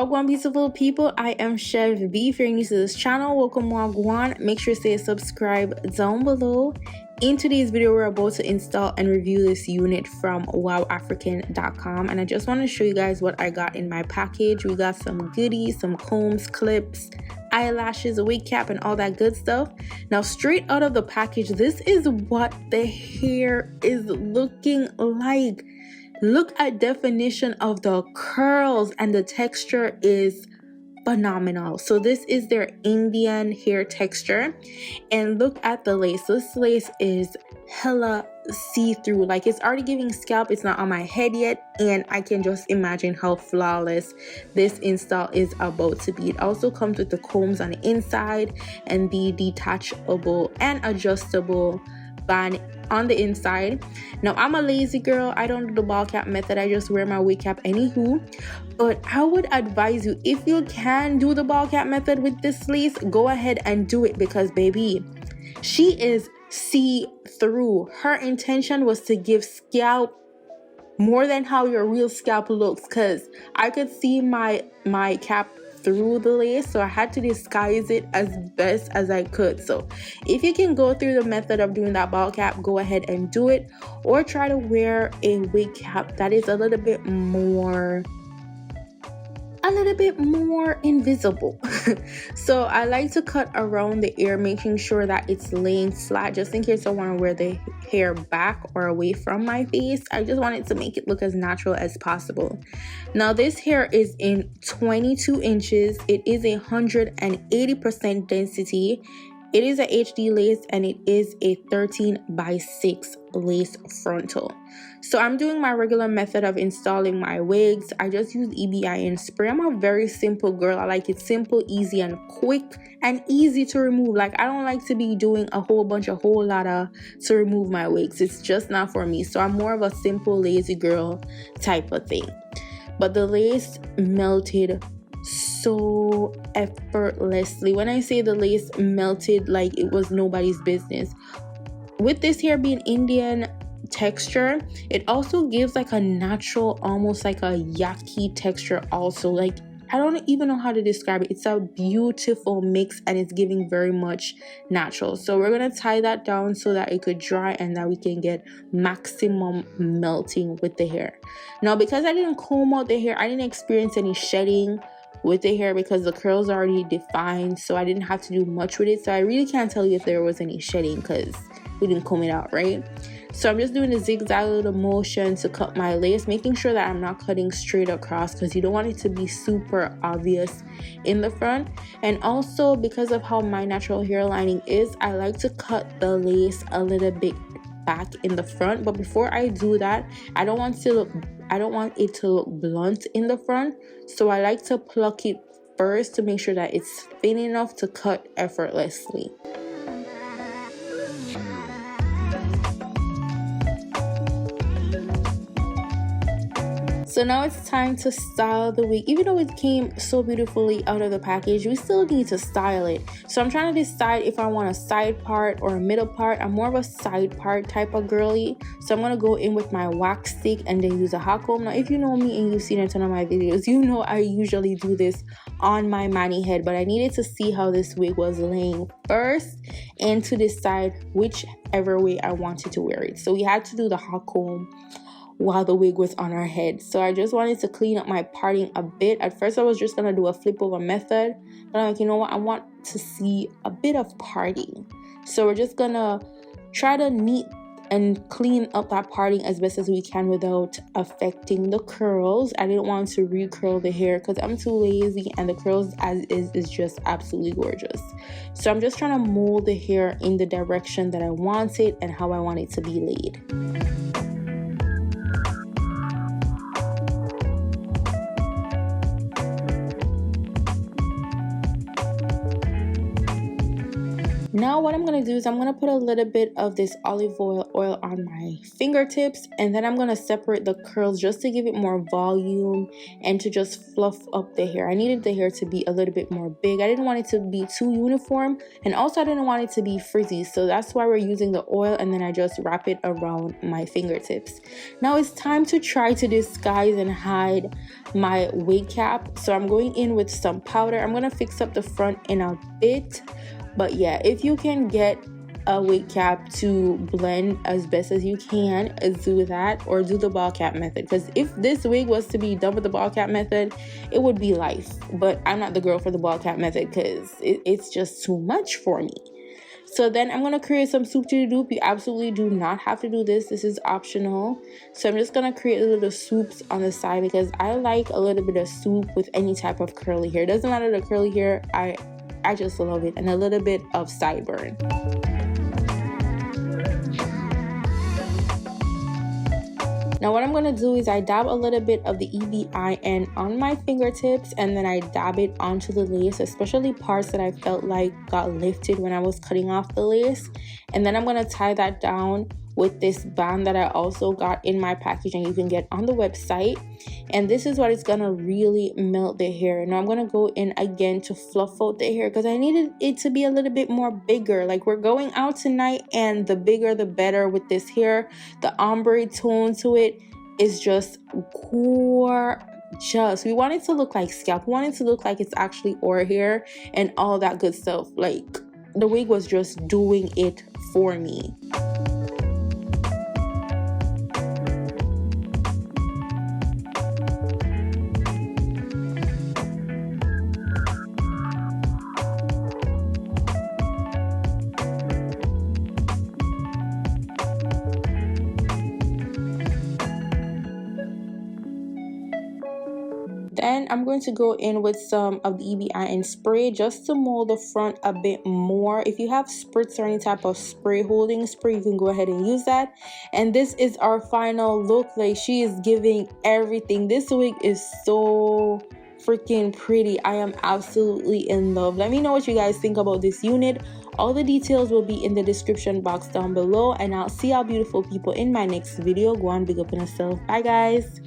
Wagwan beautiful people, I am Chev B. If you're new to this channel, welcome Wagwan. Make sure to stay subscribed down below. In today's video, we're about to install and review this unit from Wowafrican.com, and I just want to show you guys what I got in my package. We got some goodies, some combs, clips, eyelashes, a wig cap, and all that good stuff. Now, straight out of the package, this is what the hair is looking like. Look at definition of the curls, and the texture is phenomenal. So this is their Indian hair texture, and look at the lace. This lace is hella see-through, like it's already giving scalp. It's not on my head yet, and I can just imagine how flawless this install is about to be. It also comes with the combs on the inside and the detachable and adjustable band on the inside. Now, I'm a lazy girl. I don't do the ball cap method. I just wear my wig cap anywho. But I would advise you, if you can do the ball cap method with this lace, go ahead and do it, because baby, she is see-through. Her intention was to give scalp more than how your real scalp looks, because I could see my cap through the lace, so I had to disguise it as best as I could. So if you can go through the method of doing that ball cap, go ahead and do it, or try to wear a wig cap that is a little bit more invisible. So I like to cut around the ear, making sure that it's laying flat, just in case I want to wear the hair back or away from my face. I just wanted to make it look as natural as possible. Now, this hair is in 22 inches. It is 180% density. It is a HD lace, and it is a 13x6 lace frontal. So I'm doing my regular method of installing my wigs. I just use EBIN spray. I'm a very simple girl. I like it simple, easy, and quick, and easy to remove. Like, I don't like to be doing a whole lot to remove my wigs. It's just not for me. So I'm more of a simple lazy girl type of thing. But the lace melted so effortlessly. When I say the lace melted like it was nobody's business. With this hair being Indian texture, it also gives like a natural, almost like a yucky texture also. Like, I don't even know how to describe it. It's a beautiful mix, and it's giving very much natural. So we're gonna tie that down so that it could dry and that we can get maximum melting with the hair. Now, because I didn't comb out the hair, I didn't experience any shedding with the hair because the curls are already defined, so I didn't have to do much with it. So I really can't tell you if there was any shedding because we didn't comb it out, right? So I'm just doing a zigzag little motion to cut my lace, making sure that I'm not cutting straight across, because you don't want it to be super obvious in the front. And also, because of how my natural hairlining is, I like to cut the lace a little bit back in the front. But before I do that, I don't want it to look blunt in the front, so I like to pluck it first to make sure that it's thin enough to cut effortlessly. So now it's time to style the wig. Even though it came so beautifully out of the package, we still need to style it. So I'm trying to decide if I want a side part or a middle part. I'm more of a side part type of girly. So I'm going to go in with my wax stick and then use a hot comb. Now, if you know me and you've seen a ton of my videos, you know I usually do this on my mani head. But I needed to see how this wig was laying first and to decide whichever way I wanted to wear it. So we had to do the hot comb while the wig was on our head. So I just wanted to clean up my parting a bit. At first I was just gonna do a flip over method, but I'm like, you know what, I want to see a bit of parting. So we're just gonna try to neat and clean up that parting as best as we can without affecting the curls. I didn't want to recurl the hair because I'm too lazy, and the curls as is just absolutely gorgeous. So I'm just trying to mold the hair in the direction that I want it and how I want it to be laid. Now what I'm going to do is I'm going to put a little bit of this olive oil on my fingertips, and then I'm going to separate the curls just to give it more volume and to just fluff up the hair. I needed the hair to be a little bit more big. I didn't want it to be too uniform, and also I didn't want it to be frizzy, so that's why we're using the oil, and then I just wrap it around my fingertips. Now it's time to try to disguise and hide my wig cap, so I'm going in with some powder. I'm going to fix up the front in a bit. But yeah, if you can get a wig cap to blend as best as you can, do that, or do the ball cap method, because if this wig was to be done with the ball cap method, it would be life. But I'm not the girl for the ball cap method because it's just too much for me. So then I'm going to create some swoop to the dupe. You absolutely do not have to do this. This is optional. So I'm just going to create a little swoops on the side because I like a little bit of swoop with any type of curly hair. Doesn't matter the curly hair, I just love it, and a little bit of sideburn. Now what I'm going to do is I dab a little bit of the 𝐒𝐕𝐼N on my fingertips, and then I dab it onto the lace, especially parts that I felt like got lifted when I was cutting off the lace. And then I'm going to tie that down with this band that I also got in my package and you can get on the website. And this is what is gonna really melt the hair. Now I'm gonna go in again to fluff out the hair because I needed it to be a little bit more bigger. Like, we're going out tonight, and the bigger the better with this hair. The ombre tone to it is just gorgeous. We want it to look like scalp. We want it to look like it's actually our hair and all that good stuff. Like, the wig was just doing it for me. Then I'm going to go in with some of the 𝐒𝐕𝐼N spray just to mold the front a bit more. If you have spritz or any type of spray holding spray, you can go ahead and use that. And this is our final look. Like, she is giving everything. This wig is so freaking pretty. I am absolutely in love. Let me know what you guys think about this unit. All the details will be in the description box down below, and I'll see y'all beautiful people in my next video. Go on, big up on yourself. Bye guys.